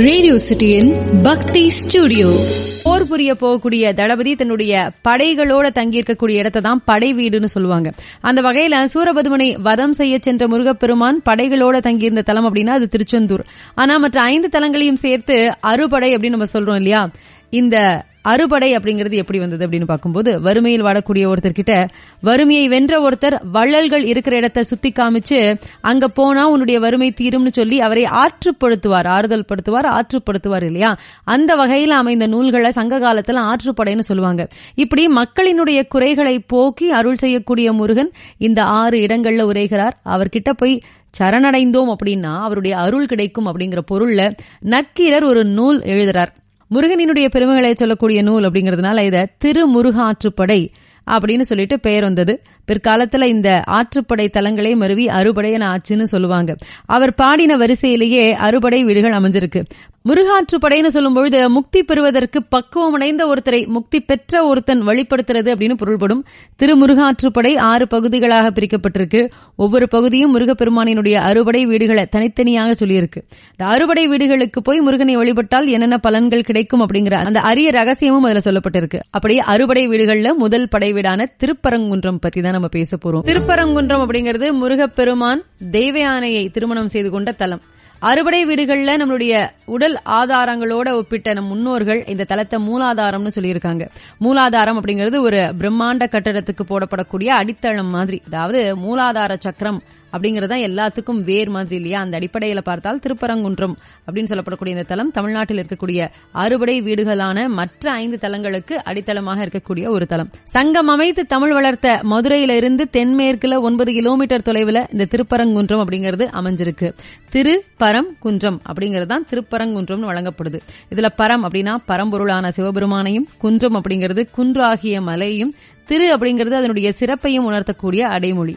Radio சிட்டியின் பக்தி studio. போர் புரிய போகக்கூடிய தளபதி தன்னுடைய படைகளோட தங்கியிருக்கக்கூடிய இடத்தை தான் படை வீடுன்னு சொல்லுவாங்க. அந்த வகையில சூரபதுமனை வதம் செய்ய சென்ற முருகப்பெருமான் படைகளோட தங்கியிருந்த தலம் அப்படின்னா அது திருச்செந்தூர். ஆனா மற்ற 5 தலங்களையும் சேர்த்து அறுபடை அப்படின்னு நம்ம சொல்றோம் இல்லையா? இந்த அறுபடை அப்படிங்கிறது எப்படி வந்தது அப்படின்னு பார்க்கும்போது, வறுமையில் வாடக்கூடிய ஒருத்தர்கிட்ட வறுமையை வென்ற ஒருத்தர் வள்ளல்கள் இருக்கிற இடத்தை சுத்தி காமிச்சு அங்க போனா உன்னுடைய வறுமை தீரும்னு சொல்லி அவரை ஆற்றுப்படுத்துவார், ஆறுதல் படுத்துவார், ஆற்றுப்படுத்துவார் இல்லையா? அந்த வகையில் அமைந்த நூல்களை சங்க காலத்துல ஆற்றுப்படைன்னு சொல்லுவாங்க. இப்படி மக்களினுடைய குறைகளை போக்கி அருள் செய்யக்கூடிய முருகன் இந்த 6 இடங்கள்ல உரைகிறார். அவர்கிட்ட போய் சரணடைந்தோம் அப்படின்னா அவருடைய அருள் கிடைக்கும் அப்படிங்கிற பொருள்ல நக்கீரர் ஒரு நூல் எழுதுறார். முருகனினுடைய பெருமைகளை சொல்லக்கூடிய நூல் அப்படிங்கிறதுனால இத திருமுருகாற்றுப்படை அப்படின்னு சொல்லிட்டு பெயர் வந்தது. பிற்காலத்துல இந்த ஆற்றுப்படை தலங்களே மருவி அறுபடை என ஆச்சுன்னு சொல்லுவாங்க. அவர் பாடின வரிசையிலேயே அறுபடை வீடுகள் அமைஞ்சிருக்கு. முருகாற்றுப்படைன்னு சொல்லும்பொழுது முக்தி பெறுவதற்கு பக்குவமடைந்த ஒருத்தரை, முக்தி பெற்ற ஒருத்தன் வழிபடுத்துறது அப்படின்னு பொருள்படும். திருமுருகாற்றுப்படை 6 பகுதிகளாக பிரிக்கப்பட்டிருக்கு. ஒவ்வொரு பகுதியும் முருகப்பெருமானினுடைய அறுபடை வீடுகளை தனித்தனியாக சொல்லியிருக்கு. இந்த அறுபடை வீடுகளுக்கு போய் முருகனை வழிபட்டால் என்னென்ன பலன்கள் கிடைக்கும் அப்படிங்கிற அந்த அரிய ரகசியமும் அதுல சொல்லப்பட்டிருக்கு. அப்படியே அறுபடை வீடுகள்ல முதல் படை வீடான திருப்பரங்குன்றம் பத்தி தான் நம்ம பேச போறோம். திருப்பரங்குன்றம் அப்படிங்கிறது முருகப்பெருமான் தெய்வயானையை திருமணம் செய்து கொண்ட தலம். அறுபடை வீடுகள்ல நம்மளுடைய உடல் ஆதாரங்களோட ஒப்பிட்ட நம் முன்னோர்கள் இந்த தலத்தை மூலாதாரம்னு சொல்லியிருக்காங்க. மூலாதாரம் அப்படிங்கிறது ஒரு பிரம்மாண்ட கட்டடத்துக்கு போடப்படக்கூடிய அடித்தளம் மாதிரி. அதாவது மூலாதார சக்கரம் அப்படிங்கறதா எல்லாத்துக்கும் வேர் மாதிரி இல்லையா? அந்த அடிப்படையில பார்த்தால் திருப்பரங்குன்றம் அப்படின்னு சொல்லப்படக்கூடிய இந்த தலம் தமிழ்நாட்டில் இருக்கக்கூடிய அறுபடை வீடுகளான மற்ற 5 தலங்களுக்கு அடித்தளமாக இருக்கக்கூடிய ஒரு தலம். சங்கம் அமைத்து தமிழ் வளர்த்த மதுரையில இருந்து தென்மேற்குல 9 கிலோமீட்டர் தொலைவில் இந்த திருப்பரங்குன்றம் அப்படிங்கிறது அமைஞ்சிருக்கு. திருப்பரங்குன்றம் அப்படிங்கிறது தான் திருப்பரங்குன்றம்னு வழங்கப்படுது. இதுல பரம் அப்படின்னா பரம்பொருளான சிவபெருமானையும், குன்றம் அப்படிங்கிறது குன்று ஆகிய மலையையும், திரு அப்படிங்கிறது அதனுடைய சிறப்பையும் உணர்த்தக்கூடிய அடைமொழி.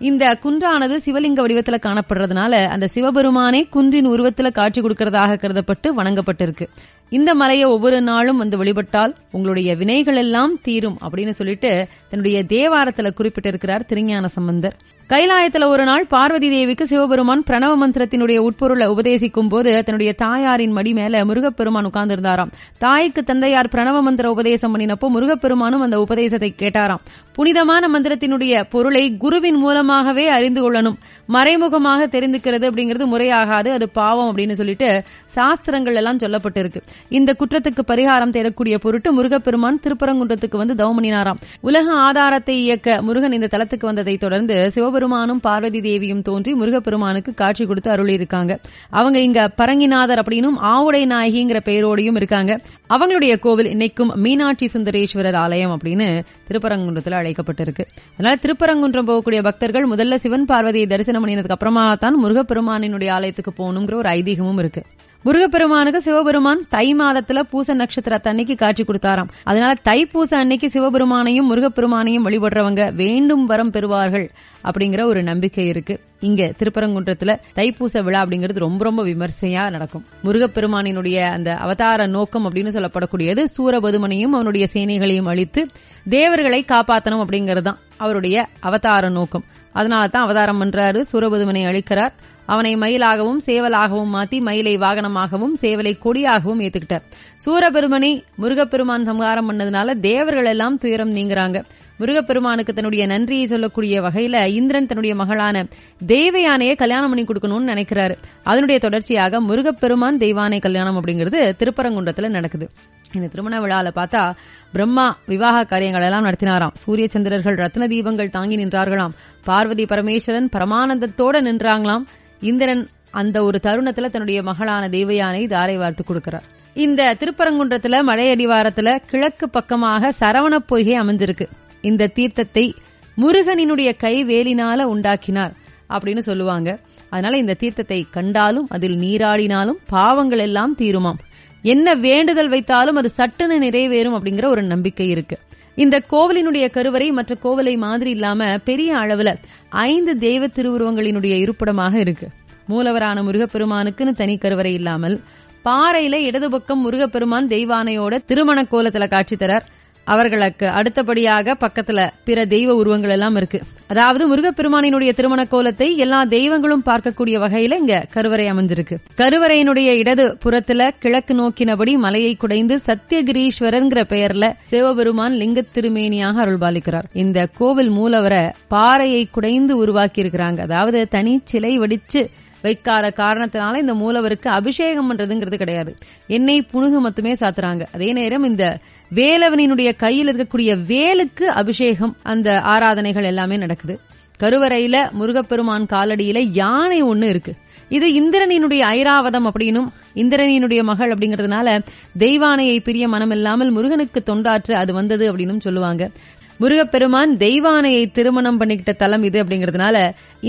இந்த குன்றானது சிவலிங்க வடிவத்தில் காணப்படுறதுனால அந்த சிவபெருமானே குன்றின் உருவத்தில் காட்சி கொடுக்கறதாக கருதப்பட்டு வணங்கப்பட்டிருக்கு. இந்த மலையை ஒவ்வொரு நாளும் வந்து வழிபட்டால் உங்களுடைய வினைகள் எல்லாம் தீரும் அப்படின்னு சொல்லிட்டு தன்னுடைய தேவாரத்துல குறிப்பிட்டிருக்கிறார் திருஞான சம்பந்தர். கைலாயத்துல ஒரு நாள் பார்வதி தேவிக்கு சிவபெருமான் பிரணவ மந்திரத்தினுடைய உட்பொருளை உபதேசிக்கும் போது தன்னுடைய தாயாரின் மடி மேல முருகப்பெருமான் உட்கார்ந்திருந்தாராம். தாய்க்கு தந்தையார் பிரணவ மந்திர உபதேசம் பண்ணினப்போ முருகப்பெருமானும் அந்த உபதேசத்தை கேட்டாராம். புனிதமான மந்திரத்தினுடைய பொருளை குருவின் மூலமாகவே அறிந்து கொள்ளணும், மறைமுகமாக தெரிந்துக்கிறது அப்படிங்கிறது முறையாகாது, அது பாவம் அப்படின்னு சொல்லிட்டு சாஸ்திரங்கள் எல்லாம் சொல்லப்பட்டிருக்கு. இந்த குற்றத்துக்கு பரிகாரம் தேடக்கூடிய பொருட்டு முருகப்பெருமான் திருப்பரங்குன்றத்துக்கு வந்து தவமணினாராம். உலக ஆதாரத்தை இயக்க முருகன் இந்த தலத்துக்கு வந்ததை தொடர்ந்து சிவபெருமானும் பார்வதி தேவியும் தோன்றி முருகப்பெருமானுக்கு காட்சி கொடுத்து அருளி இருக்காங்க. அவங்க இங்க பரங்கிநாதர் அப்படின்னும் ஆவுடை நாயகிங்கிற பெயரோடையும் இருக்காங்க. அவங்களுடைய கோவில் இன்னைக்கும் மீனாட்சி சுந்தரேஸ்வரர் ஆலயம் அப்படின்னு திருப்பரங்குன்றத்தில் அழைக்கப்பட்டிருக்கு. அதனால திருப்பரங்குன்றம் போகக்கூடிய பக்தர்கள் முதல்ல சிவன் பார்வதியை தரிசனம் பண்ணினதுக்கு அப்புறமா தான் முருகப்பெருமானினுடைய ஆலயத்துக்கு போகணுங்கிற ஒரு ஐதீகமும் இருக்கு. முருகப்பெருமானுக்கு சிவபெருமான் தை மாதத்துல பூச நட்சத்திரத்தை அன்னைக்கு காட்சி கொடுத்தாராம். அதனால தைப்பூச அன்னைக்கு சிவபெருமானையும் முருகப்பெருமானையும் வழிபடுறவங்க வேண்டும் வரம் பெறுவார்கள் அப்படிங்கிற ஒரு நம்பிக்கை இருக்கு. இங்க திருப்பரங்குன்றத்துல தைப்பூச விழா அப்படிங்கிறது ரொம்ப ரொம்ப விமர்சையா நடக்கும். முருகப்பெருமானினுடைய அந்த அவதார நோக்கம் அப்படின்னு சொல்லப்படக்கூடியது சூரபதுமனையும் அவனுடைய சேனைகளையும் அழித்து தேவர்களை காப்பாற்றணும் அப்படிங்கறதுதான் அவருடைய அவதார நோக்கம். அதனாலதான் அவதாரம் பண்றாரு, சூரபதுமனை அழிக்கிறார். அவனை மயிலாகவும் சேவலாகவும் மாத்தி மயிலை வாகனமாகவும் சேவலை கொடியாகவும் ஏத்துக்கிட்டார். சூரபெருமனை முருகப்பெருமான் சம்ஹாரம் பண்ணதுனால தேவர்கள் எல்லாம் துயரம் நீங்குறாங்க. முருகப்பெருமானுக்கு தன்னுடைய நன்றியை சொல்லக்கூடிய வகையில இந்திரன் தன்னுடைய மகளான தெய்வயானையை கல்யாணம் பண்ணி கொடுக்கணும்னு நினைக்கிறாரு. அதனுடைய தொடர்ச்சியாக முருகப்பெருமான் தெய்வானை கல்யாணம் அப்படிங்கிறது திருப்பரங்குன்றத்துல நடக்குது. இந்த திருமண விழால பார்த்தா பிரம்மா விவாக காரியங்கள் எல்லாம் நடத்தினாராம். சூரிய சந்திரர்கள் ரத்ன தீபங்கள் தாங்கி நின்றார்களாம். பார்வதி பரமேஸ்வரன் பரமானந்தத்தோட நின்றாங்களாம். இந்திரன் அந்த ஒரு தருணத்துல தன்னுடைய மகளான தெய்வயானை தாரை வார்த்து கொடுக்கிறார். இந்த திருப்பரங்குன்றத்துல மலை அடிவாரத்துல கிழக்கு பக்கமாக சரவண பொய்கை அமைஞ்சிருக்கு. இந்த தீர்த்தத்தை முருகனினுடைய கை வேலினால உண்டாக்கினார் அப்படின்னு சொல்லுவாங்க. அதனால இந்த தீர்த்தத்தை கண்டாலும் அதில் நீராடினாலும் பாவங்கள் எல்லாம் தீருமாம். என்ன வேண்டுதல் வைத்தாலும் அது சட்டுன்னு நிறைவேறும் அப்படிங்கிற ஒரு நம்பிக்கை இருக்கு. இந்த கோவிலினுடைய கருவறை மற்ற கோவிலை மாதிரி இல்லாம பெரிய அளவுல 5 தெய்வ திருவுருவங்களினுடைய இருப்பிடமாக இருக்கு. மூலவரான முருகப்பெருமானுக்குன்னு தனி கருவறை இல்லாமல் பாறையில இடது பக்கம் முருகப்பெருமான் தெய்வானையோட திருமண கோலத்துல காட்சி தரார். அவர்களுக்கு அடுத்தபடியாக பக்கத்துல பிற தெய்வ உருவங்கள் எல்லாம் இருக்கு. அதாவது முருகப்பெருமானினுடைய திருமண கோலத்தை எல்லா தெய்வங்களும் பார்க்கக்கூடிய வகையில இங்க கருவறை அமைஞ்சிருக்கு. கருவறையினுடைய இடது புறத்துல கிழக்கு நோக்கினபடி மலையை குடைந்து சத்தியகிரீஸ்வரர்ங்கிற பெயர்ல சிவபெருமான் லிங்க திருமேனியாக அருள்பாலிக்கிறார். இந்த கோவில் மூலவரை பாறையை குடைந்து உருவாக்கி இருக்கிறாங்க. அதாவது தனி சிலை வடிச்சு வைக்காத காரணத்தினால இந்த மூலவருக்கு அபிஷேகம் பண்றதுங்கிறது கிடையாது. எண்ணெய் புணுகு மட்டுமே சாத்துறாங்க. அதே நேரம் இந்த வேலவனினுடைய கையில் இருக்கக்கூடிய வேலுக்கு அபிஷேகம், அந்த ஆராதனைகள் எல்லாமே நடக்குது. கருவறையில முருகப்பெருமான் காலடியில யானை ஒண்ணு இருக்கு. இது இந்திரனினுடைய ஐராவதம் அப்படின்னும் இந்திரனினுடைய மகள் அப்படிங்கறதுனால தெய்வானையை பிரிய மனம் இல்லாமல் முருகனுக்கு தொண்டாற்ற அது வந்தது அப்படின்னு சொல்லுவாங்க. முருகப்பெருமான் தெய்வானையை திருமணம் பண்ணிக்கிட்ட தலம் இது அப்படிங்கறதுனால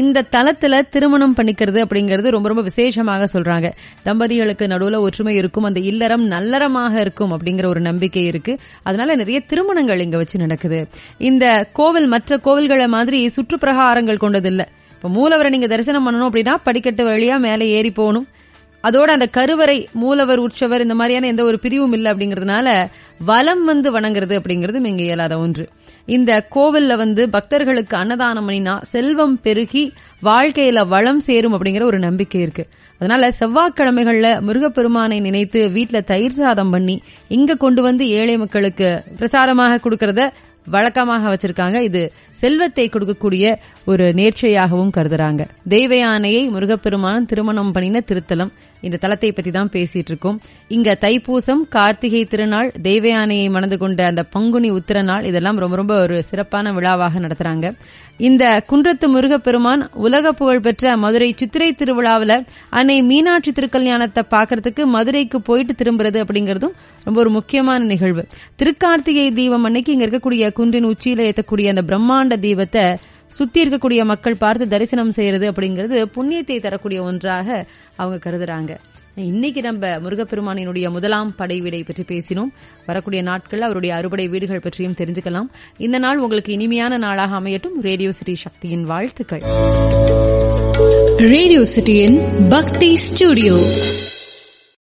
இந்த தலத்துல திருமணம் பண்ணிக்கிறது அப்படிங்கறது ரொம்ப ரொம்ப விசேஷமாக சொல்றாங்க. தம்பதிகளுக்கு நடுவுல ஒற்றுமை இருக்கும், அந்த இல்லறம் நல்லறமாக இருக்கும் அப்படிங்கிற ஒரு நம்பிக்கை இருக்கு. அதனால நிறைய திருமணங்கள் இங்க வச்சு நடக்குது. இந்த கோவில் மற்ற கோவில்களை மாதிரி சுற்றுப்பிரகாரங்கள் கொண்டதில்லை. இப்ப மூலவரை நீங்க தரிசனம் பண்ணணும் அப்படின்னா படிக்கட்டு வழியா மேலே ஏறி போகணும். அதோட அந்த கருவறை மூலவர் உற்சவர் இந்த மாதிரியான எந்த ஒரு பிரிவும் இல்லை அப்படிங்கறதுனால வலம் வந்து வணங்குறது அப்படிங்கறது இங்க இயலாத ஒன்று. இந்த கோவில்ல பக்தர்களுக்கு அன்னதானம் பண்ணினா செல்வம் பெருகி வாழ்க்கையில வளம் சேரும் அப்படிங்கிற ஒரு நம்பிக்கை இருக்கு. அதனால செவ்வாய்க்கிழமைகள்ல முருகப்பெருமானை நினைத்து வீட்டுல தயிர் சாதம் பண்ணி இங்க கொண்டு வந்து ஏழை மக்களுக்கு பிரசாதமாக கொடுக்கறத வழக்கமாக வச்சிருக்காங்க. இது செல்வத்தை கொடுக்கக்கூடிய ஒரு நேர்ச்சையாகவும் கருதுறாங்க. தெய்வயானையை முருகப்பெருமான் திருமணம் பண்ணின திருத்தலம். இந்த தலத்தை பத்தி தான் பேசிட்டு இருக்கோம். இங்க தைப்பூசம், கார்த்திகை திருநாள், தெய்வயானையை மணந்து கொண்ட அந்த பங்குனி உத்திர நாள், இதெல்லாம் ரொம்ப ரொம்ப ஒரு சிறப்பான விழாவாக நடத்துறாங்க. இந்த குன்றத்து முருகப்பெருமான் உலக புகழ் பெற்ற மதுரை சித்திரை திருவிழாவில் அன்னை மீனாட்சி திருக்கல்யாணத்தை பாக்கிறதுக்கு மதுரைக்கு போயிட்டு திரும்புறது அப்படிங்கறதும் ரொம்ப ஒரு முக்கியமான நிகழ்வு. திருக்கார்த்திகை தீபம் அன்னைக்கு இங்க இருக்கக்கூடிய குன்றின் உச்சியில ஏற்றக்கூடிய அந்த பிரம்மாண்ட தீபத்தை சுத்தி இருக்கக்கூடிய மக்கள் பார்த்து தரிசனம் செய்யறது அப்படிங்கிறது புண்ணியத்தை தரக்கூடிய ஒன்றாக அவங்க கருதுறாங்க. இன்னைக்கு நம்ம முருகப்பெருமானினுடைய முதலாம் படை வீடை பற்றி பேசினோம். வரக்கூடிய நாட்கள் அவருடைய அறுபடை வீடுகள் பற்றியும் தெரிஞ்சுக்கலாம். இந்த நாள் உங்களுக்கு இனிமையான நாளாக அமையட்டும். ரேடியோ சிட்டி சக்தியின் வாழ்த்துக்கள். ரேடியோ சிட்டியின் பக்தி ஸ்டுடியோ.